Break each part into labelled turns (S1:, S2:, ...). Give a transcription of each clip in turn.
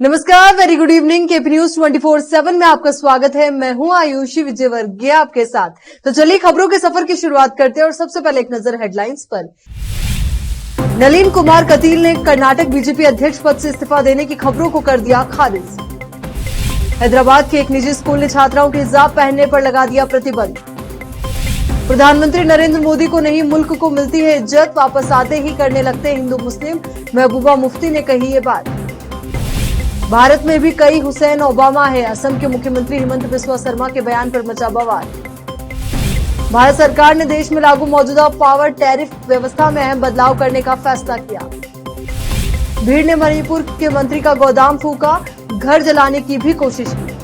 S1: नमस्कार, very good evening. KP news 24/7 में आपका स्वागत है। मैं हूं आयुषी विजयवर्गीय आपके साथ। तो चलिए खबरों के सफर की शुरुआत करते हैं और सबसे पहले एक नजर हेडलाइंस पर। नलिन कुमार कतील ने कर्नाटक बीजेपी अध्यक्ष पद से इस्तीफा देने की खबरों को कर दिया खारिज। हैदराबाद के एक निजी स्कूल ने छात्राओं के हिजाब पहनने पर लगा दिया प्रतिबंध। प्रधानमंत्री नरेंद्र मोदी को नहीं मुल्क को मिलती है इज्जत, वापस आते ही करने लगते हिंदू मुस्लिम, महबूबा मुफ्ती ने कही ये बात। भारत में भी कई हुसैन ओबामा है, असम के मुख्यमंत्री हिमंत बिस्वा शर्मा के बयान पर मचा बवाल। भारत सरकार ने देश में लागू मौजूदा पावर टैरिफ व्यवस्था में अहम बदलाव करने का फैसला किया। भीड़ ने मणिपुर के मंत्री का गोदाम फूका, घर जलाने की भी कोशिश की।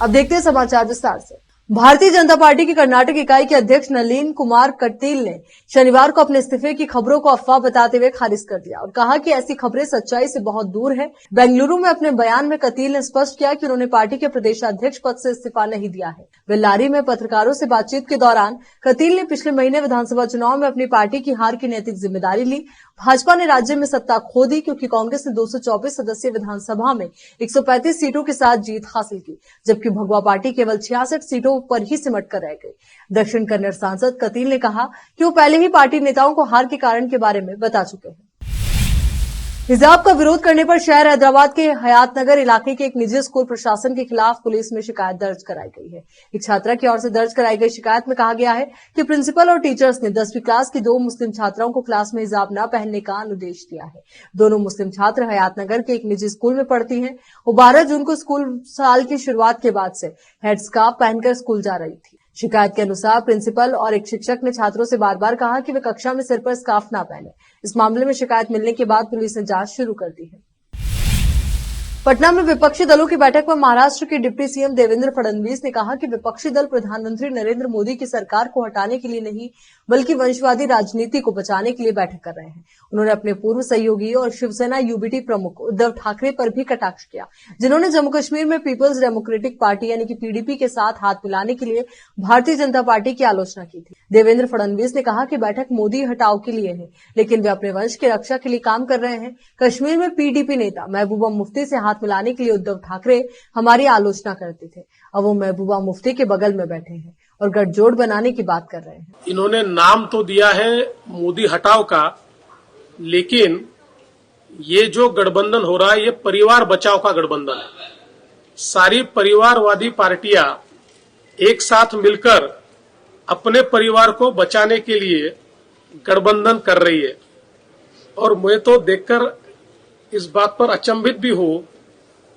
S1: अब देखते हैं समाचार विस्तार से। भारतीय जनता पार्टी की कर्नाटक इकाई के अध्यक्ष नलिन कुमार कटील ने शनिवार को अपने इस्तीफे की खबरों को अफवाह बताते हुए खारिज कर दिया और कहा कि ऐसी खबरें सच्चाई से बहुत दूर है। बेंगलुरु में अपने बयान में कटील ने स्पष्ट किया कि उन्होंने पार्टी के प्रदेशाध्यक्ष पद से इस्तीफा नहीं दिया है। बेल्लारी में पत्रकारों से बातचीत के दौरान कटील ने पिछले महीने विधानसभा चुनाव में अपनी पार्टी की हार की नैतिक जिम्मेदारी ली। भाजपा ने राज्य में सत्ता खो दी क्योंकि कांग्रेस ने 224 सदस्यीय विधानसभा में 135 सीटों के साथ जीत हासिल की, जबकि भगवा पार्टी केवल 66 सीटों पर ही सिमट कर रह गई। दक्षिण कन्नड़ सांसद कतील ने कहा कि वो पहले ही पार्टी नेताओं को हार के कारण के बारे में बता चुके हैं। हिजाब का विरोध करने पर शहर हैदराबाद के हयातनगर इलाके के एक निजी स्कूल प्रशासन के खिलाफ पुलिस में शिकायत दर्ज कराई गई है। एक छात्रा की ओर से दर्ज कराई गई शिकायत में कहा गया है कि प्रिंसिपल और टीचर्स ने 10वीं क्लास की 2 मुस्लिम छात्राओं को क्लास में हिजाब न पहनने का अनुदेश दिया है। दोनों मुस्लिम छात्र हयातनगर के एक निजी स्कूल में पढ़ती हैं। वो 12 जून को स्कूल साल की शुरुआत के बाद से हेड स्कार्फ पहनकर स्कूल जा रही थी। शिकायत के अनुसार प्रिंसिपल और एक शिक्षक ने छात्रों से बार बार कहा कि वे कक्षा में सिर पर स्कार्फ ना पहने। इस मामले में शिकायत मिलने के बाद पुलिस ने जांच शुरू कर दी है। पटना में विपक्षी दलों की बैठक में महाराष्ट्र के डिप्टी सीएम देवेंद्र फडणवीस ने कहा कि विपक्षी दल प्रधानमंत्री नरेंद्र मोदी की सरकार को हटाने के लिए नहीं बल्कि वंशवादी राजनीति को बचाने के लिए बैठक कर रहे हैं। उन्होंने अपने पूर्व सहयोगी और शिवसेना यूबीटी प्रमुख उद्धव ठाकरे पर भी कटाक्ष किया, जिन्होंने जम्मू कश्मीर में पीपल्स डेमोक्रेटिक पार्टी यानी कि पीडीपी के साथ हाथ मिलाने के लिए भारतीय जनता पार्टी की आलोचना की थी। देवेंद्र फडणवीस ने कहा कि बैठक मोदी हटाओ के लिए है, लेकिन वे अपने वंश की रक्षा के लिए काम कर रहे हैं। कश्मीर में पीडीपी नेता महबूबा मुफ्ती से हाथ मिलाने के लिए उद्धव ठाकरे हमारी आलोचना करते थे। अब वो महबूबा मुफ्ती के बगल में बैठे हैं और गठजोड़ बनाने की बात कर रहे हैं।
S2: इन्होंने नाम तो दिया है मोदी हटाओ का, लेकिन ये जो गठबंधन हो रहा है ये परिवार बचाओ का गठबंधन है। सारी परिवारवादी पार्टियां एक साथ मिलकर अपने परिवार को बचाने के लिए गठबंधन कर रही है। और मैं तो देखकर इस बात पर अचंभित भी हूं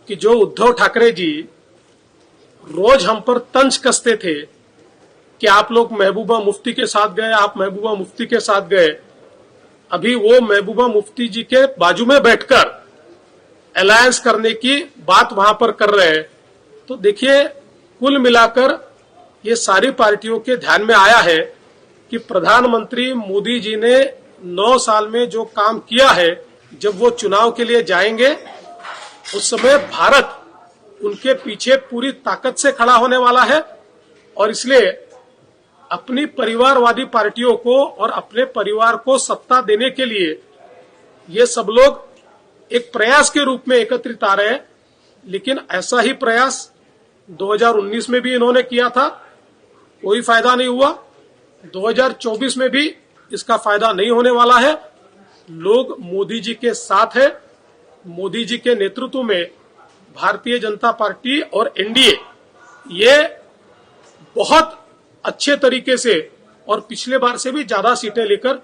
S2: कि जो उद्धव ठाकरे जी रोज हम पर तंज कसते थे कि आप लोग महबूबा मुफ्ती के साथ गए, आप महबूबा मुफ्ती के साथ गए, अभी वो महबूबा मुफ्ती जी के बाजू में बैठकर अलायंस करने की बात वहां पर कर रहे हैं। तो देखिए, कुल मिलाकर ये सारी पार्टियों के ध्यान में आया है कि प्रधानमंत्री मोदी जी ने 9 साल में जो काम किया है, जब वो चुनाव के लिए जाएंगे उस समय भारत उनके पीछे पूरी ताकत से खड़ा होने वाला है। और इसलिए अपनी परिवारवादी पार्टियों को और अपने परिवार को सत्ता देने के लिए ये सब लोग एक प्रयास के रूप में एकत्रित आ रहे हैं। लेकिन ऐसा ही प्रयास 2019 में भी इन्होंने किया था, कोई फायदा नहीं हुआ। 2024 में भी इसका फायदा नहीं होने वाला है। लोग मोदी जी के साथ है। मोदी जी के नेतृत्व में भारतीय जनता पार्टी और एनडीए ये बहुत अच्छे तरीके से और पिछले बार से भी ज्यादा सीटें लेकर।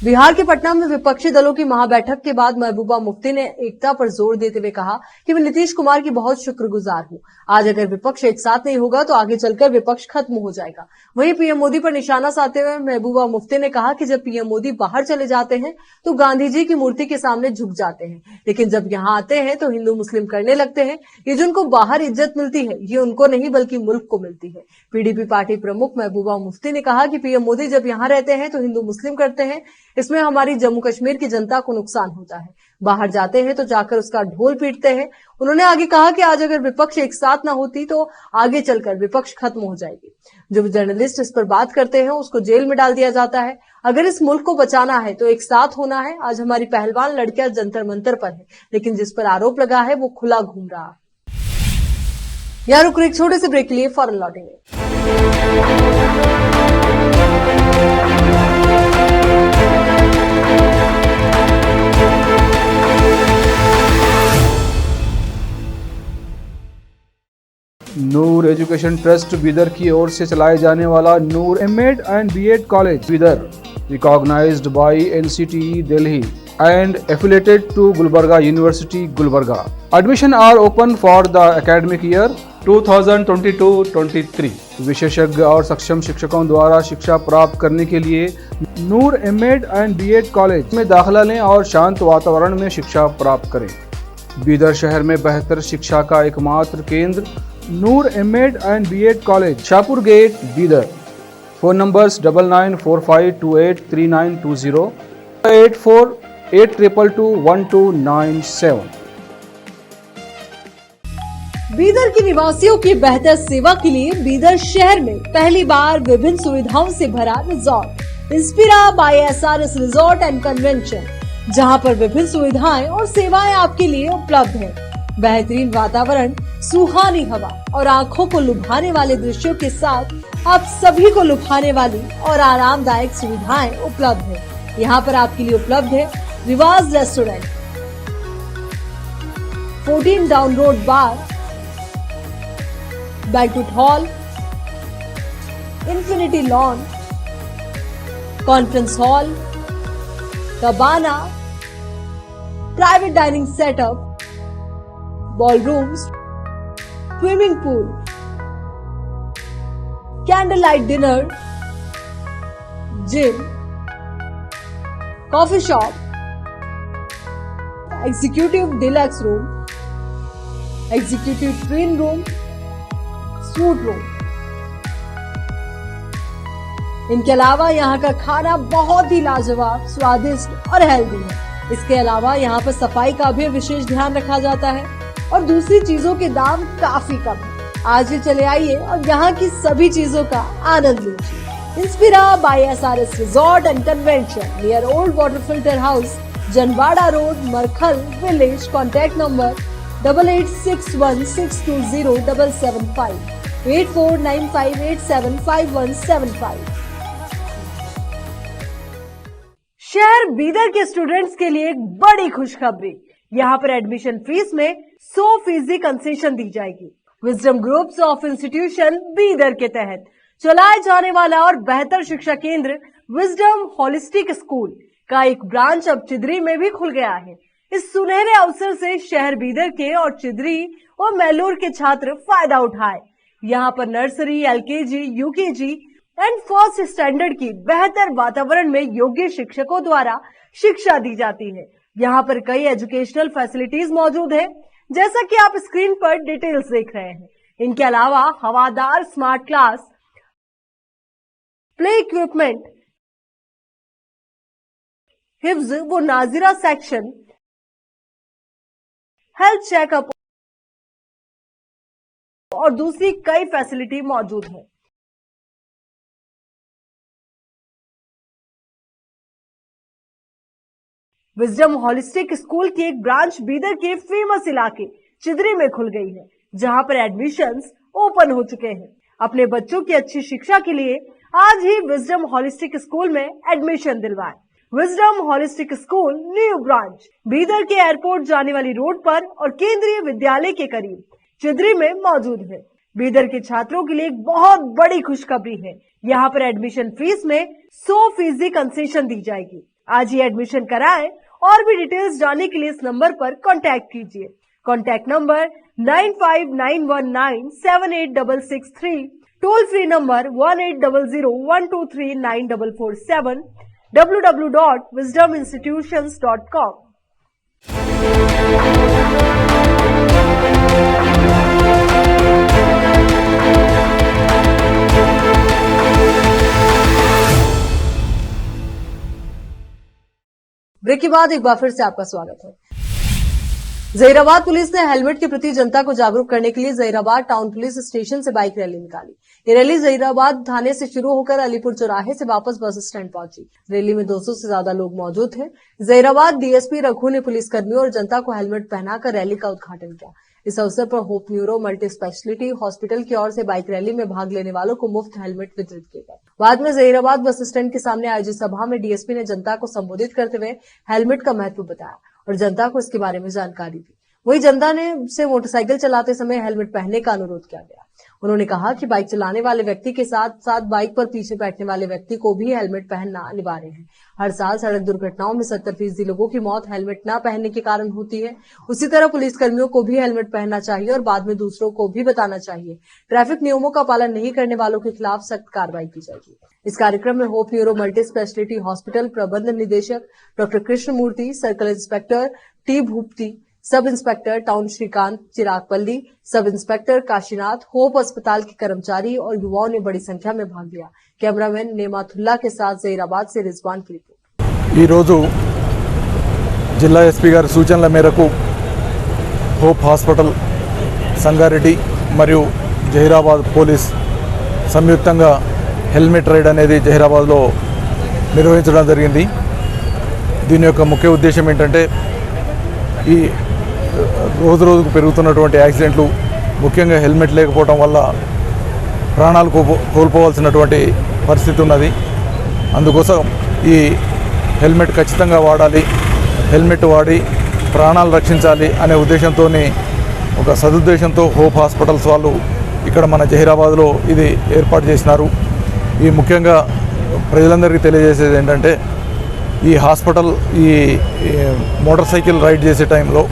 S1: बिहार के पटना में विपक्षी दलों की महाबैठक के बाद महबूबा मुफ्ती ने एकता पर जोर देते हुए कहा कि मैं नीतीश कुमार की बहुत शुक्रगुजार हूं। आज अगर विपक्ष एक साथ नहीं होगा तो आगे चलकर विपक्ष खत्म हो जाएगा। वहीं पीएम मोदी पर निशाना साधते हुए महबूबा मुफ्ती ने कहा कि जब पीएम मोदी बाहर चले जाते हैं तो गांधी जी की मूर्ति के सामने झुक जाते हैं, लेकिन जब यहाँ आते हैं तो हिंदू मुस्लिम करने लगते हैं। ये जिनको बाहर इज्जत मिलती है ये उनको नहीं बल्कि मुल्क को मिलती है। पीडीपी पार्टी प्रमुख महबूबा मुफ्ती ने कहा कि पीएम मोदी जब यहाँ रहते हैं तो हिंदू मुस्लिम करते हैं, इसमें हमारी जम्मू कश्मीर की जनता को नुकसान होता है। बाहर जाते हैं तो जाकर उसका ढोल पीटते हैं। उन्होंने आगे कहा कि आज अगर विपक्ष एक साथ ना होती तो आगे चलकर विपक्ष खत्म हो जाएगी। जो जर्नलिस्ट इस पर बात करते हैं उसको जेल में डाल दिया जाता है। अगर इस मुल्क को बचाना है तो एक साथ होना है। आज हमारी पहलवान लड़कियां जंतर मंतर पर है, लेकिन जिस पर आरोप लगा है वो खुला घूम रहा है। यहाँ रुक एक छोटे से ब्रेक के लिए फौरन लौटेंगे।
S3: नूर एजुकेशन ट्रस्ट बीदर की ओर से चलाए जाने वाला Noor MEd and BEd college Bidar, recognized by NCTE Delhi and affiliated to Gulbarga University, Gulbarga. Admission are open for the academic year 2022-23. विशेषज्ञ और सक्षम शिक्षकों द्वारा शिक्षा प्राप्त करने के लिए नूर एमएड एंड बीएड कॉलेज में दाखिला लें और शांत वातावरण में शिक्षा प्राप्त करें। बीदर शहर में बेहतर शिक्षा का एकमात्र केंद्र Noor MEd and BEd college, Shahpur gate, Bidar. Phone numbers 9945283920, 8482221297।
S1: Bidar के निवासियों की बेहतर सेवा के लिए बीदर शहर में पहली बार विभिन्न सुविधाओं से भरा resort Inspira by SRS resort and convention, जहां पर विभिन्न सुविधाएं और सेवाएं आपके लिए उपलब्ध हैं। बेहतरीन वातावरण, सुहानी हवा और आंखों को लुभाने वाले दृश्यों के साथ आप सभी को लुभाने वाली और आरामदायक सुविधाएं उपलब्ध है। यहाँ पर आपके लिए उपलब्ध है Rivaaz restaurant, 14 down road bar, banquet hall, infinity lawn, conference hall, cabana, private dining setup, ballrooms, swimming pool, candle light dinner, gym, coffee shop, executive deluxe room, executive twin room, suite room. इनके अलावा यहाँ का खाना बहुत ही लाजवाब, स्वादिष्ट और healthy है। इसके अलावा यहाँ पर सफाई का भी विशेष ध्यान रखा जाता है और दूसरी चीजों के दाम काफी कम है। आज ही चले आइए और यहाँ की सभी चीजों का आनंद लीजिए। Inspira by SRS resort and convention, near old water filter house, Janwada road, Markhal village. Contact number 8861620775, 8495875175। शहर बीदर के स्टूडेंट्स के लिए एक बड़ी खुशखबरी, यहाँ पर एडमिशन फीस में 100% कंसेशन दी जाएगी। Wisdom groups of institution Bidar के तहत चलाए जाने वाला और बेहतर शिक्षा केंद्र विजडम होलिस्टिक स्कूल का एक ब्रांच अब चिदरी में भी खुल गया है। इस सुनहरे अवसर से शहर बीदर के और चिदरी और मैलूर के छात्र फायदा उठाए। यहाँ पर nursery, LKG, UKG and first standard की बेहतर वातावरण में योग्य शिक्षकों द्वारा शिक्षा दी जाती है। यहाँ पर कई एजुकेशनल फैसिलिटीज मौजूद है, जैसा कि आप स्क्रीन पर डिटेल्स देख रहे हैं। इनके अलावा हवादार स्मार्ट क्लास, प्ले इक्विपमेंट, हिफ्ज व नाजिरा सेक्शन, हेल्थ चेकअप और दूसरी कई फैसिलिटी मौजूद है। विजडम होलिस्टिक स्कूल की एक ब्रांच बीदर के फेमस इलाके चिदरी में खुल गई है, जहां पर एडमिशंस ओपन हो चुके हैं। अपने बच्चों की अच्छी शिक्षा के लिए आज ही विजडम होलिस्टिक स्कूल में एडमिशन दिलवाएं। Wisdom holistic school new branch Bidar के एयरपोर्ट जाने वाली रोड पर और केंद्रीय विद्यालय के करीब चिदरी में मौजूद है। बीदर के छात्रों के लिए एक बहुत बड़ी खुशखबरी है, यहाँ पर एडमिशन फीस में 100% कंसेशन दी जाएगी। आज ही एडमिशन कराएं और भी डिटेल्स जानने के लिए इस नंबर पर कांटेक्ट कीजिए। Contact number 9591978663, toll free number 1800123947, www.wisdominstitutions.com। Break के बाद एक बार फिर से आपका स्वागत है। जहीराबाद पुलिस ने हेलमेट के प्रति जनता को जागरूक करने के लिए जहीराबाद टाउन पुलिस स्टेशन से बाइक रैली निकाली। ये रैली जहीराबाद थाने से शुरू होकर अलीपुर चौराहे से वापस बस स्टैंड पहुंची। रैली में 200 से ज्यादा लोग मौजूद थे। जहीराबाद डीएसपी रघु ने पुलिसकर्मियों और जनता को हेलमेट पहनाकर रैली का उद्घाटन किया। इस अवसर पर hope neuro multi speciality hospital की ओर से बाइक रैली में भाग लेने वालों को मुफ्त हेलमेट वितरित किए गए। बाद में जहीराबाद बस स्टैंड के सामने आयोजित सभा में डीएसपी ने जनता को संबोधित करते हुए हेलमेट का महत्व बताया और जनता को इसके बारे में जानकारी दी। वही जनता ने से मोटरसाइकिल चलाते समय हेलमेट पहनने का अनुरोध किया गया। उन्होंने कहा कि बाइक चलाने वाले व्यक्ति के साथ साथ बाइक पर पीछे बैठने वाले व्यक्ति को भी हेलमेट पहनना अनिवार्य है। हर साल सड़क दुर्घटनाओं में 70% लोगों की मौत हेलमेट न पहनने के कारण होती है। उसी तरह पुलिसकर्मियों को भी हेलमेट पहनना चाहिए और बाद में दूसरों को भी बताना चाहिए। ट्रैफिक नियमों का पालन नहीं करने वालों के खिलाफ सख्त कार्रवाई की जाएगी। इस कार्यक्रम में hope neuro multi speciality hospital प्रबंध निदेशक doctor Krishnamurthy, circle inspector T Bhupathi, sub inspector town Shrikant चिरागपल्ली, sub inspector Kashinath, hope अस्पताल के कर्मचारी और युवाओं ने बड़ी संख्या में भाग लिया। कैमरामैन नेमाथुल्ला के साथ जहीराबाद से रिजवान की रिपोर्ट।
S4: ఈ రోజు జిల్లా ఎస్పీ గారి సూచనల మేరకు హోప్ హాస్పిటల్ సంగారెడ్డి మరియు జహీరాబాద్ పోలీస్ సంయుక్తంగా హెల్మెట్ రైడ్ అనేది జహీరాబాద్లో నిర్వహించడం జరిగింది। దీని యొక్క ముఖ్య ఉద్దేశం ఏంటంటే ఈ రోజు రోజుకు పెరుగుతున్నటువంటి యాక్సిడెంట్లు, ముఖ్యంగా హెల్మెట్ లేకపోవడం వల్ల ప్రాణాలు కోల్పోవాల్సినటువంటి పరిస్థితి ఉన్నది। అందుకోసం ఈ హెల్మెట్ ఖచ్చితంగా వాడాలి, హెల్మెట్ వాడి ప్రాణాలు రక్షించాలి అనే ఉద్దేశంతో ఒక సదుద్దేశంతో హోప్ హాస్పిటల్స్ వాళ్ళు ఇక్కడ మన జహీరాబాద్లో ఇది ఏర్పాటు చేసినారు। ఈ ముఖ్యంగా ప్రజలందరికీ తెలియజేసేది ఏంటంటే ఈ హాస్పిటల్ ఈ మోటార్ సైకిల్ రైడ్ చేసే టైంలో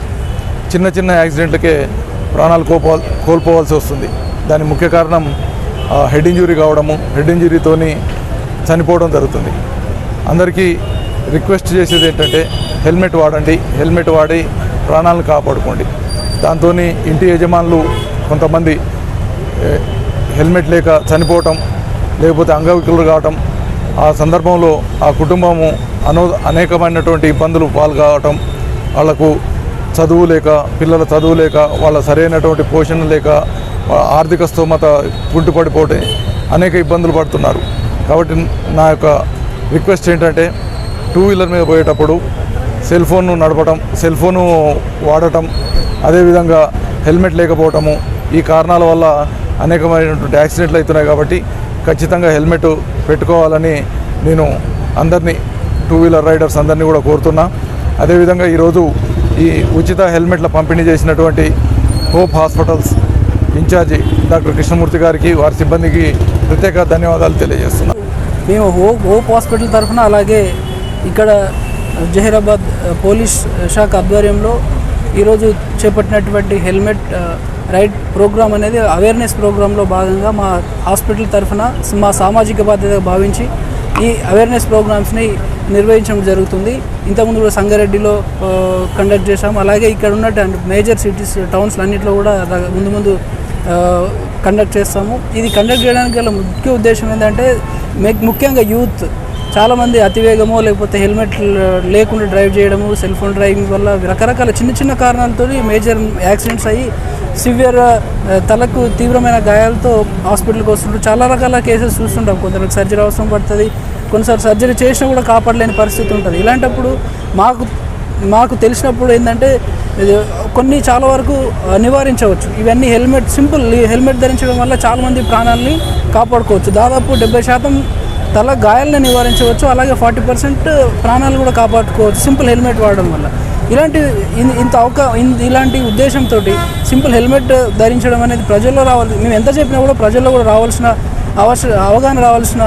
S4: చిన్న చిన్న యాక్సిడెంట్లకే ప్రాణాలు కోల్పోవాల్సి వస్తుంది। దాని ముఖ్య కారణం హెడ్ ఇంజురీ కావడము, హెడ్ ఇంజురీతోని చనిపోవడం జరుగుతుంది। అందరికీ రిక్వెస్ట్ చేసేది ఏంటంటే హెల్మెట్ వాడండి, హెల్మెట్ వాడి ప్రాణాలను కాపాడుకోండి। దాంతో ఇంటి యజమానులు కొంతమంది హెల్మెట్ లేక చనిపోవటం, లేకపోతే అంగవికలులు కావటం, ఆ సందర్భంలో ఆ కుటుంబము అనేకమైనటువంటి ఇబ్బందులు పాల్గొనటం, వాళ్లకు చదువు లేక, పిల్లల చదువు లేక, వాళ్ళ సరైనటువంటి పోషణ లేక, ఆర్థిక స్తోమత కుంటుపడిపోతే అనేక ఇబ్బందులు పడుతున్నారు। కాబట్టి నా యొక్క రిక్వెస్ట్ ఏంటంటే 2 వీలర్ మీద పోయేటప్పుడు సెల్ ఫోన్ను నడపడం, సెల్ ఫోను వాడటం, అదేవిధంగా హెల్మెట్ లేకపోవటము, ఈ కారణాల వల్ల అనేకమైనటువంటి యాక్సిడెంట్లు అవుతున్నాయి। కాబట్టి ఖచ్చితంగా హెల్మెట్ పెట్టుకోవాలని నేను అందరినీ 2 వీలర్ రైడర్స్ అందరినీ కూడా కోరుతున్నా। అదేవిధంగా ఈరోజు ఈ ఉచిత హెల్మెట్ల పంపిణీ చేసినటువంటి hope hospitals incharge doctor Krishnamurthy గారికి, వారి సిబ్బందికి ప్రత్యేక ధన్యవాదాలు తెలియజేస్తున్నాను।
S5: మేము హోప్ హాస్పిటల్ తరఫున అలాగే ఇక్కడ జహీరాబాద్ పోలీస్ శాఖ ఆధ్వర్యంలో ఈరోజు చేపట్టినటువంటి హెల్మెట్ రైడ్ ప్రోగ్రామ్ అనేది అవేర్నెస్ ప్రోగ్రాంలో భాగంగా మా హాస్పిటల్ తరఫున మా సామాజిక బాధ్యతగా భావించి ఈ అవేర్నెస్ ప్రోగ్రామ్స్ని నిర్వహించడం జరుగుతుంది। ఇంతకుముందు కూడా సంగారెడ్డిలో కండక్ట్ చేశాము, అలాగే ఇక్కడ ఉన్నటువంటి మేజర్ సిటీస్ టౌన్స్ అన్నింటిలో కూడా ముందు కండక్ట్ చేస్తాము। ఇది కండక్ట్ చేయడానికి గల ముఖ్య ఉద్దేశం ఏంటంటే ముఖ్యంగా యూత్ చాలామంది అతివేగమో లేకపోతే హెల్మెట్ లేకుండా డ్రైవ్ చేయడము, సెల్ ఫోన్ డ్రైవింగ్ వల్ల రకరకాల చిన్న కారణాలతో మేజర్ యాక్సిడెంట్స్ అయ్యి సివియర్ తలకు తీవ్రమైన గాయాలతో హాస్పిటల్కి వస్తుంటారు। చాలా రకాల కేసెస్ చూస్తుంటాం, కొందరికి సర్జరీ అవసరం పడుతుంది, కొన్నిసార్లు సర్జరీ చేసినా కూడా కాపాడలేని పరిస్థితి ఉంటుంది। ఇలాంటప్పుడు మాకు తెలిసినప్పుడు ఏంటంటే కొన్ని చాలా వరకు నివారించవచ్చు। ఇవన్నీ సింపుల్ హెల్మెట్ ధరించడం వల్ల చాలామంది ప్రాణాలని కాపాడుకోవచ్చు। దాదాపు 70% తల గాయాలను నివారించవచ్చు, అలాగే 40% ప్రాణాలు కూడా కాపాడుకోవచ్చు సింపుల్ హెల్మెట్ వాడడం వల్ల। ఇలాంటి ఉద్దేశంతో సింపుల్ హెల్మెట్ ధరించడం అనేది ప్రజల్లో రావాలి। మేము ఎంత చెప్పినా కూడా ప్రజల్లో కూడా రావాల్సిన అవగాహన రావాల్సిన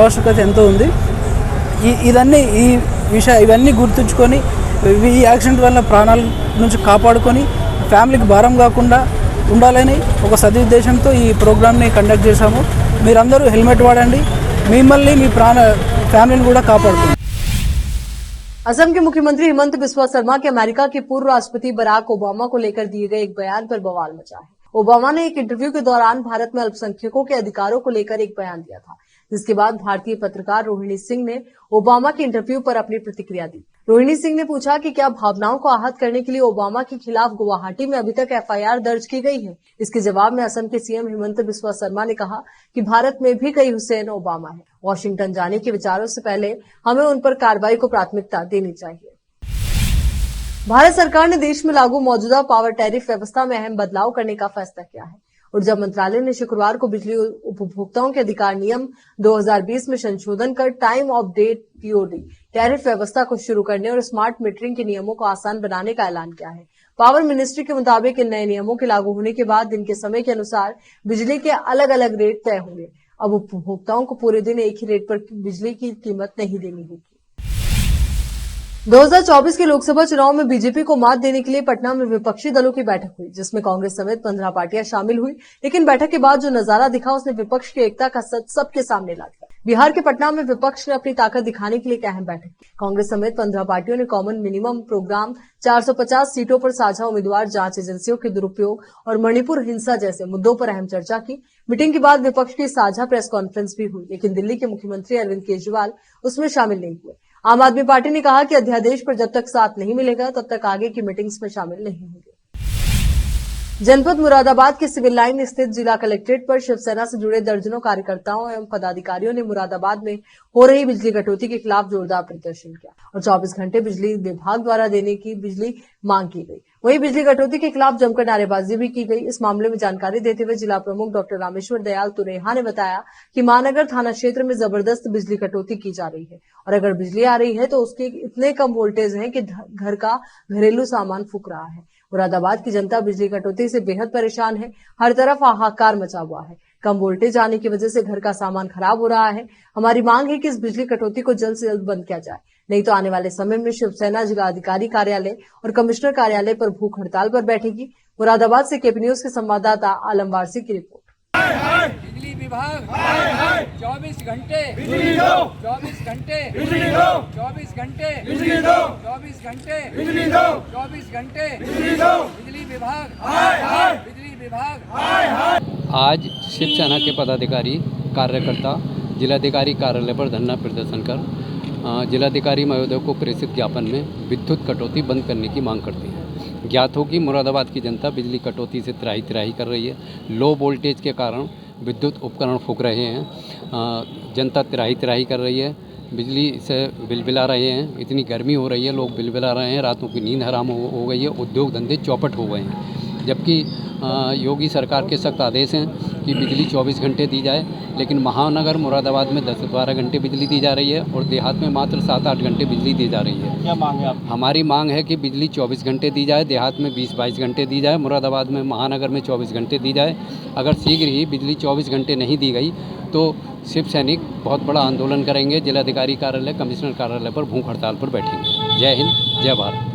S5: ఆవశ్యకత ఎంతో ఉంది। ఇవన్నీ గుర్తుంచుకొని ఈ యాక్సిడెంట్ వల్ల ప్రాణాల నుంచి కాపాడుకొని ఫ్యామిలీకి భారం కాకుండా ఉండాలని ఒక సదుద్దేశంతో ఈ ప్రోగ్రామ్ని కండక్ట్ చేశాము। మీరందరూ హెల్మెట్ వాడండి, మిమ్మల్ని మీ ఫ్యామిలీని కూడా కాపాడుకోండి।
S1: असम के मुख्यमंत्री हेमंत बिस्वा शर्मा के अमेरिका के पूर्व राष्ट्रपति बराक ओबामा को लेकर दिए गए एक बयान पर बवाल मचा है। ओबामा ने एक इंटरव्यू के दौरान भारत में अल्पसंख्यकों के अधिकारों को लेकर एक बयान दिया था, जिसके बाद भारतीय पत्रकार रोहिणी सिंह ने ओबामा के इंटरव्यू पर अपनी प्रतिक्रिया दी। रोहिणी सिंह ने पूछा कि क्या भावनाओं को आहत करने के लिए ओबामा के खिलाफ गुवाहाटी में अभी तक एफआईआर दर्ज की गई है। इसके जवाब में असम के सीएम हिमंत बिस्वा शर्मा ने कहा कि भारत में भी कई हुसैन ओबामा है। वॉशिंगटन जाने के विचारों से पहले हमें उन पर कार्रवाई को प्राथमिकता देनी चाहिए। भारत सरकार ने देश में लागू मौजूदा पावर टैरिफ व्यवस्था में अहम बदलाव करने का फैसला किया है। ऊर्जा मंत्रालय ने शुक्रवार को बिजली उपभोक्ताओं के अधिकार नियम 2020 में संशोधन कर time of day TOD tariff व्यवस्था को शुरू करने और स्मार्ट मीटरिंग के नियमों को आसान बनाने का ऐलान किया है। पावर मिनिस्ट्री के मुताबिक इन नए नियमों के लागू होने के बाद दिन के समय के अनुसार बिजली के अलग अलग रेट तय होंगे। अब उपभोक्ताओं को पूरे दिन एक ही रेट पर बिजली की कीमत नहीं देनी होगी। 2024 के लोकसभा चुनाव में बीजेपी को मात देने के लिए पटना में विपक्षी दलों की बैठक हुई, जिसमें कांग्रेस समेत 15 पार्टियां शामिल हुई। लेकिन बैठक के बाद जो नजारा दिखा उसने विपक्ष की एकता का सच सबके सामने ला दिया। बिहार के पटना में विपक्ष ने अपनी ताकत दिखाने के लिए एक अहम बैठक की। कांग्रेस समेत 15 पार्टियों ने कॉमन मिनिमम प्रोग्राम, 450 सीटों पर साझा उम्मीदवार, जांच एजेंसियों के दुरुपयोग और मणिपुर हिंसा जैसे मुद्दों पर अहम चर्चा की। मीटिंग के बाद विपक्ष की साझा प्रेस कॉन्फ्रेंस भी हुई, लेकिन दिल्ली के मुख्यमंत्री अरविंद केजरीवाल उसमें शामिल नहीं हुए। आम आदमी पार्टी ने कहा कि अध्यादेश पर जब तक साथ नहीं मिलेगा तब तक आगे की मीटिंग्स में शामिल नहीं होंगे। जनपद मुरादाबाद के सिविल लाइन स्थित जिला कलेक्ट्रेट पर शिवसेना से जुड़े दर्जनों कार्यकर्ताओं एवं पदाधिकारियों ने मुरादाबाद में हो रही बिजली कटौती के खिलाफ जोरदार प्रदर्शन किया और 24 घंटे बिजली विभाग द्वारा देने की बिजली मांग की गई। वहीं बिजली कटौती के खिलाफ जमकर नारेबाजी भी की गई। इस मामले में जानकारी देते हुए जिला प्रमुख डॉक्टर रामेश्वर दयाल तुरेहा ने बताया कि महानगर थाना क्षेत्र में जबरदस्त बिजली कटौती की जा रही है और अगर बिजली आ रही है तो उसके इतने कम वोल्टेज है कि घर का घरेलू सामान फूक रहा है। मुरादाबाद की जनता बिजली कटौती से बेहद परेशान है। हर तरफ हाहाकार मचा हुआ है। कम वोल्टेज आने की वजह से घर का सामान खराब हो रहा है। हमारी मांग है कि इस बिजली कटौती को जल्द से जल्द बंद किया जाए, नहीं तो आने वाले समय में शिवसेना जिलाधिकारी कार्यालय और कमिश्नर कार्यालय पर भूख हड़ताल पर बैठेगी। मुरादाबाद से केपी न्यूज के संवाददाता आलम वारसी की रिपोर्ट।
S6: बिजली विभाग 24 घंटे बिजली दो, 24 घंटे बिजली दो, 24 घंटे बिजली दो, 24 घंटे बिजली दो, 24 घंटे बिजली दो, बिजली विभाग बिजली विभाग।
S7: आज शिवसेना के पदाधिकारी कार्यकर्ता जिलाधिकारी कार्यालय पर धरना प्रदर्शन कर जिलाधिकारी महोदय को प्रेषित ज्ञापन में विद्युत कटौती बंद करने की मांग करते हैं। ज्ञात हो कि मुरादाबाद की जनता बिजली कटौती से त्राही कर रही है। लो वोल्टेज के कारण विद्युत उपकरण फूंक रहे हैं। जनता त्राही कर रही है, बिजली से बिलबिला रहे हैं। इतनी गर्मी हो रही है, लोग बिलबिला रहे हैं। रातों की नींद हराम हो गई है। उद्योग धंधे चौपट हो गए हैं। जबकि योगी सरकार के सख्त आदेश हैं कि बिजली 24 घंटे दी जाए, लेकिन महानगर मुरादाबाद में 10 से 12 घंटे बिजली दी जा रही है और देहात में मात्र 7-8 घंटे बिजली दी जा रही है।
S6: क्या मांग है आपकी?
S7: हमारी मांग है कि बिजली 24 घंटे दी जाए, देहात में 20-22 घंटे दी जाए, मुरादाबाद में महानगर में 24 घंटे दी जाए। अगर शीघ्र ही बिजली 24 घंटे नहीं दी गई तो शिव सैनिक बहुत बड़ा आंदोलन करेंगे। जिलाधिकारी कार्यालय, कमिश्नर कार्यालय पर भूख हड़ताल पर बैठेंगे। जय हिंद, जय भारत।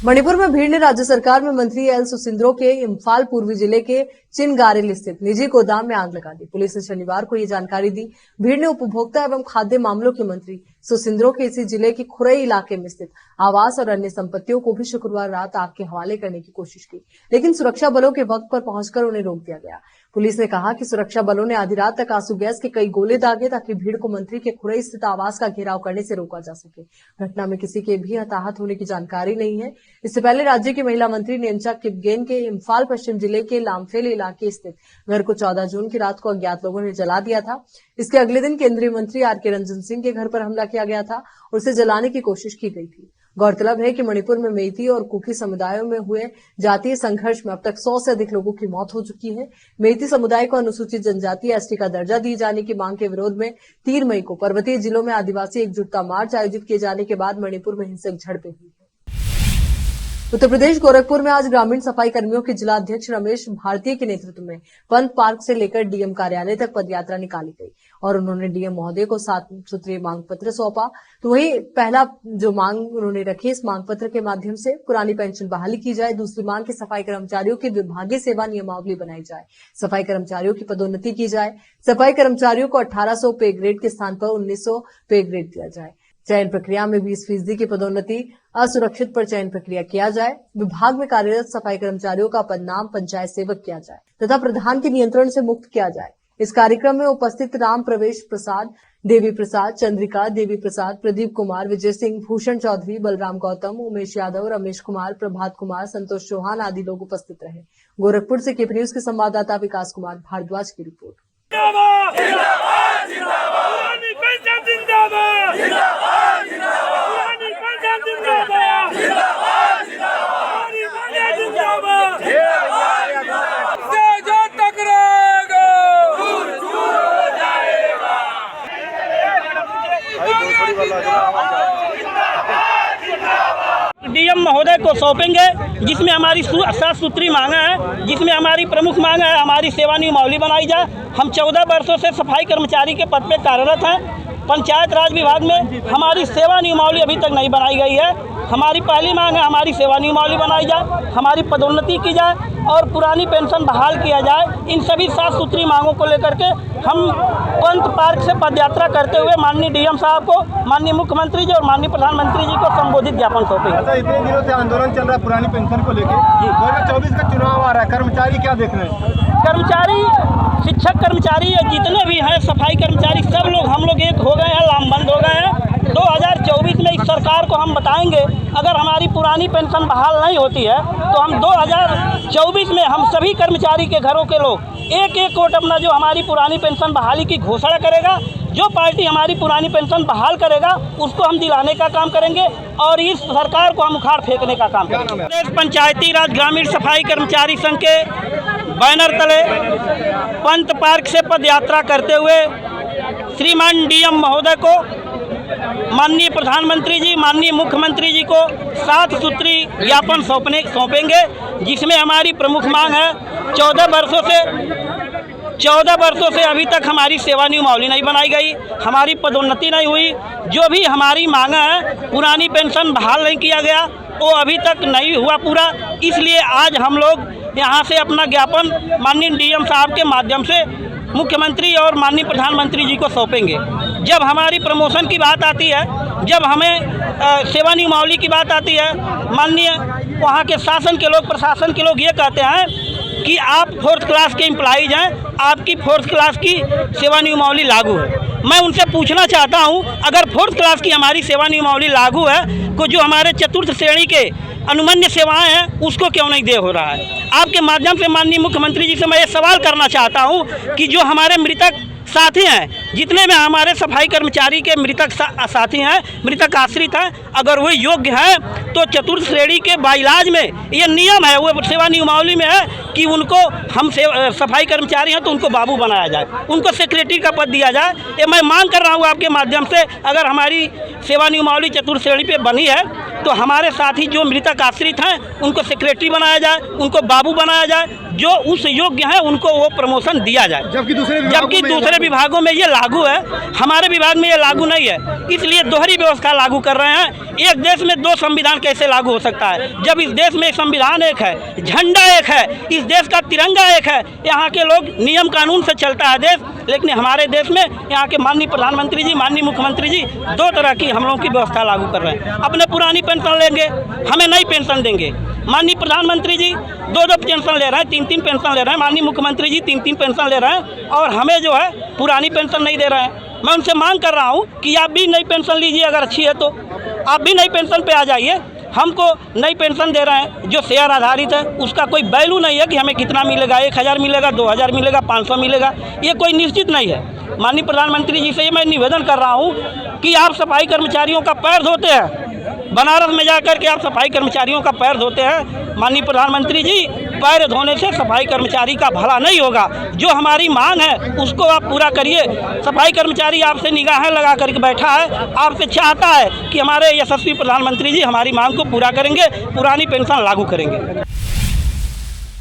S1: मणिपुर में भीड़ ने राज्य सरकार में मंत्री एल सुसिंद्रो के इम्फाल पूर्वी जिले के चिनगारेल स्थित निजी गोदाम में आग लगा दी। पुलिस ने शनिवार को ये जानकारी दी। भीड़ ने उपभोक्ता एवं खाद्य मामलों के मंत्री सुसिंद्रो के इसी जिले के खुरई इलाके में स्थित आवास और अन्य संपत्तियों को भी शुक्रवार रात आग के हवाले करने की कोशिश की, लेकिन सुरक्षा बलों के वक्त पर पहुंचकर उन्हें रोक दिया गया। पुलिस ने कहा कि सुरक्षा बलों ने आधी रात तक आंसू गैस के कई गोले दागे ताकि भीड़ को मंत्री के खुरई स्थित आवास का घेराव करने से रोका जा सके। घटना में किसी के भी हताहत होने की जानकारी नहीं है। इससे पहले राज्य की महिला मंत्री नेंचा किपगेन के इम्फाल पश्चिम जिले के लामफेल इलाके स्थित घर को 14 जून की रात को अज्ञात लोगों ने जला दिया था। इसके अगले दिन केंद्रीय मंत्री आर.के. रंजन सिंह के घर पर हमला किया गया था और उसे जलाने की कोशिश की गई थी। गौरतलब है कि मणिपुर में मेइती और कुकी समुदायों में हुए जातीय संघर्ष में अब तक 100 से अधिक लोगों की मौत हो चुकी है। मेइती समुदाय को अनुसूचित जनजाति एसटी का दर्जा दिए जाने की मांग के विरोध में 3 मई को पर्वतीय जिलों में आदिवासी एकजुटता मार्च आयोजित किए जाने के बाद मणिपुर में हिंसक झड़पें हुई। उत्तर प्रदेश गोरखपुर में आज ग्रामीण सफाई कर्मियों के जिला अध्यक्ष रमेश भारतीय के नेतृत्व में पंत पार्क से लेकर डीएम कार्यालय तक पदयात्रा निकाली गई और उन्होंने डीएम महोदय को 7 सूत्रीय मांग पत्र सौंपा। तो वही पहला जो मांग उन्होंने रखी, इस मांग पत्र के माध्यम से पुरानी पेंशन बहाली की जाए। दूसरी मांग की सफाई कर्मचारियों की विभागीय सेवा नियमावली बनाई जाए। सफाई कर्मचारियों की पदोन्नति की जाए। सफाई कर्मचारियों को 1800 पे ग्रेड के स्थान पर 1900 पे ग्रेड दिया जाए। चयन प्रक्रिया में 20% की पदोन्नति असुरक्षित पर चयन प्रक्रिया किया जाए। विभाग में कार्यरत सफाई कर्मचारियों का पदनाम पंचायत सेवक किया जाए तथा प्रधान के नियंत्रण से मुक्त किया जाए। इस कार्यक्रम में उपस्थित राम प्रवेश प्रसाद, देवी प्रसाद, चंद्रिका, देवी प्रसाद, प्रदीप कुमार, विजय सिंह, भूषण चौधरी, बलराम गौतम, उमेश यादव, रमेश कुमार, प्रभात कुमार, संतोष चौहान आदि लोग उपस्थित रहे। गोरखपुर से केपी न्यूज के संवाददाता विकास कुमार भारद्वाज की रिपोर्ट।
S8: डीएम महोदय को सौंपेंगे, जिसमें हमारी 7 सूत्री मांगा है, जिसमें हमारी प्रमुख मांग है हमारी सेवा नियमावली बनाई जाए। हम 14 वर्षों से सफाई कर्मचारी के पद पे कार्यरत हैं। पंचायत राज विभाग में हमारी सेवा नियमावली अभी तक नहीं बनाई गई है। हमारी पहली मांग है हमारी सेवा नियमावली बनाई जाए, हमारी पदोन्नति की जाए और पुरानी पेंशन बहाल किया जाए। इन सभी 7 सूत्री मांगों को लेकर के हम पंत पार्क से पदयात्रा करते हुए माननीय डीएम साहब को, माननीय मुख्यमंत्री जी और माननीय प्रधानमंत्री जी को संबोधित ज्ञापन सौंपेंगे।
S9: अच्छा, इतने दिनों से आंदोलन चल रहा है पुरानी पेंशन को लेकर, 2024 का चुनाव आ रहा है, कर्मचारी क्या देख रहे हैं?
S8: कर्मचारी, शिक्षक कर्मचारी जितने भी हैं, सफाई कर्मचारी, सब लोग हम लोग एक हो गए हैं, लामबंद हो गए हैं। 2024 में इस सरकार को हम बताएंगे, अगर हमारी पुरानी पेंशन बहाल नहीं होती है तो हम 2024 में हम सभी कर्मचारी के घरों के लोग एक वोट अपना जो हमारी पुरानी पेंशन बहाली की घोषणा करेगा, जो पार्टी हमारी पुरानी पेंशन बहाल करेगा उसको हम दिलाने का काम करेंगे और इस सरकार को हम उखाड़ फेंकने का काम करेंगे। प्रदेश पंचायती राज ग्रामीण सफाई कर्मचारी संघ के बैनर तले पंत पार्क से पदयात्रा करते हुए श्रीमान डीएम महोदय को, माननीय प्रधानमंत्री जी, माननीय मुख्यमंत्री जी को 7 सूत्री ज्ञापन सौंपेंगे, जिसमें हमारी प्रमुख मांग है 14 वर्षों से अभी तक हमारी सेवा नियमावली नहीं बनाई गई, हमारी पदोन्नति नहीं हुई, जो भी हमारी मांग है, पुरानी पेंशन बहाल नहीं किया गया, वो अभी तक नहीं हुआ पूरा। इसलिए आज हम लोग यहाँ से अपना ज्ञापन माननीय डीएम साहब के माध्यम से मुख्यमंत्री और माननीय प्रधानमंत्री जी को सौंपेंगे। जब हमारी प्रमोशन की बात आती है, जब हमें सेवा नियमावली की बात आती है, माननीय वहाँ के शासन के लोग, प्रशासन के लोग ये कहते हैं कि आप 4th क्लास के एम्प्लॉइज हैं, आपकी 4th क्लास की सेवा नियमावली लागू है। मैं उनसे पूछना चाहता हूं, अगर 4th क्लास की हमारी सेवा नियमावली लागू है तो जो हमारे 4th श्रेणी के अनुमन्य सेवाएं हैं उसको क्यों नहीं दे हो रहा है? आपके माध्यम से माननीय मुख्यमंत्री जी से मैं ये सवाल करना चाहता हूं कि जो हमारे मृतक साथी हैं, जितने में हमारे सफाई कर्मचारी के मृतक साथी हैं, मृतक आश्रित हैं, अगर वो योग्य हैं तो 4th श्रेणी के बाइलाज में ये नियम है, वो सेवा नियमावली में है कि उनको हम सफाई कर्मचारी हैं तो उनको बाबू बनाया जाए, उनको सेक्रेटरी का पद दिया जाए। ये मैं मांग कर रहा हूँ आपके माध्यम से, अगर हमारी सेवा नियमावली 4th श्रेणी पे बनी है तो हमारे साथी जो मृतक आश्रित हैं उनको सेक्रेटरी बनाया जाए, उनको बाबू बनाया जाए, जो उस योग्य हैं उनको वो प्रमोशन दिया जाए। जबकि दूसरे विभागों में ये लागू है, हमारे विभाग में ये लागू नहीं है, इसलिए दोहरी व्यवस्था लागू कर रहे हैं। एक देश में 2 संविधान कैसे लागू हो सकता है? जब इस देश में संविधान एक है, झंडा एक है, इस देश का तिरंगा एक है, यहाँ के लोग नियम कानून से चलता है देश, लेकिन हमारे देश में यहाँ के माननीय प्रधानमंत्री जी, माननीय मुख्यमंत्री जी 2 तरह की हम लोगों की व्यवस्था लागू कर रहे हैं। अपने पुरानी पेंशन लेंगे, हमें नई पेंशन देंगे। माननीय प्रधानमंत्री जी 2 पेंशन ले रहे हैं, 3 पेंशन ले रहे हैं, माननीय मुख्यमंत्री जी 3 पेंशन ले रहे हैं और हमें जो है पुरानी पेंशन नहीं दे रहे हैं। मैं उनसे मांग कर रहा हूं कि आप भी नई पेंशन लीजिए, अगर अच्छी है तो आप भी नई पेंशन पे आ जाइए। हमको नई पेंशन दे रहे हैं जो शेयर आधारित है, उसका कोई वैल्यू नहीं है कि हमें कितना मिलेगा, 1000 मिलेगा, 2000 मिलेगा, 500 मिलेगा, ये कोई निश्चित नहीं है। माननीय प्रधानमंत्री जी से मैं निवेदन कर रहा हूँ कि आप सफाई कर्मचारियों का पैर धोते हैं, बनारस में जाकर के आप सफाई कर्मचारियों का पैर धोते हैं। माननीय प्रधानमंत्री जी, पैर धोने से सफाई कर्मचारी का भला नहीं होगा, जो हमारी मांग है उसको आप पूरा करिए। सफाई कर्मचारी आपसे निगाहें लगा करके बैठा है, आपसे चाहता है कि हमारे यशस्वी प्रधानमंत्री जी हमारी मांग को पूरा करेंगे, पुरानी पेंशन लागू करेंगे।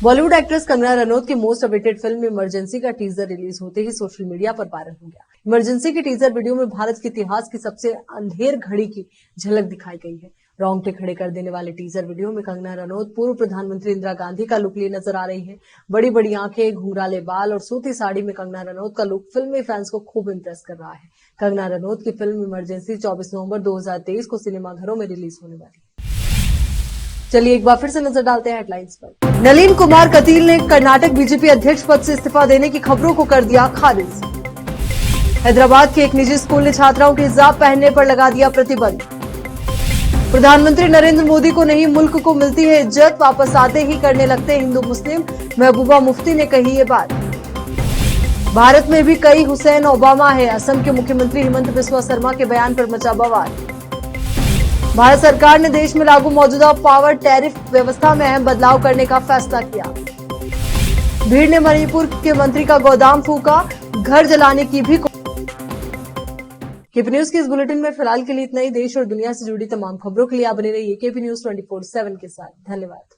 S1: बॉलीवुड एक्ट्रेस कंगना रनौत की मोस्ट अवेटेड फिल्म इमरजेंसी का टीजर रिलीज होते ही सोशल मीडिया पर वायरल हो गया। इमरजेंसी के टीजर वीडियो में भारत के इतिहास की सबसे अंधेर घड़ी की झलक दिखाई गई है। रोंगटे खड़े कर देने वाले टीजर वीडियो में कंगना रनौत पूर्व प्रधानमंत्री इंदिरा गांधी का लुक लिए नजर आ रही है। बड़ी बड़ी आंखें, घुंघराले बाल और सूती साड़ी में कंगना रनौत का लुक फिल्मी फैंस को खूब इम्प्रेस कर रहा है। कंगना रनौत की फिल्म इमरजेंसी 24 नवंबर 2023 को सिनेमाघरों में रिलीज होने वाली है। चलिए एक बार फिर से नजर डालते हैं हेडलाइंस पर। नलिन कुमार कटील ने कर्नाटक बीजेपी अध्यक्ष पद से इस्तीफा देने की खबरों को कर दिया खारिज। हैदराबाद के एक निजी स्कूल ने छात्राओं के हिजाब पहनने पर लगा दिया प्रतिबंध। प्रधानमंत्री नरेंद्र मोदी को नहीं मुल्क को मिलती है इज्जत, वापस आते ही करने लगते हैं हिंदू मुस्लिम, महबूबा मुफ्ती ने कही ये बात। भारत में भी कई हुसैन ओबामा है, असम के मुख्यमंत्री हिमंत बिस्वा शर्मा के बयान पर मचा बवाल। भारत सरकार ने देश में लागू मौजूदा पावर टैरिफ व्यवस्था में अहम बदलाव करने का फैसला किया। भीड़ ने मणिपुर के मंत्री का गोदाम फूका, घर जलाने की भी। केपी न्यूज के इस बुलेटिन में फिलहाल के लिए इतना ही। देश और दुनिया से जुड़ी तमाम खबरों के लिए आप बने रहिए केपी न्यूज 24/7 के साथ। धन्यवाद।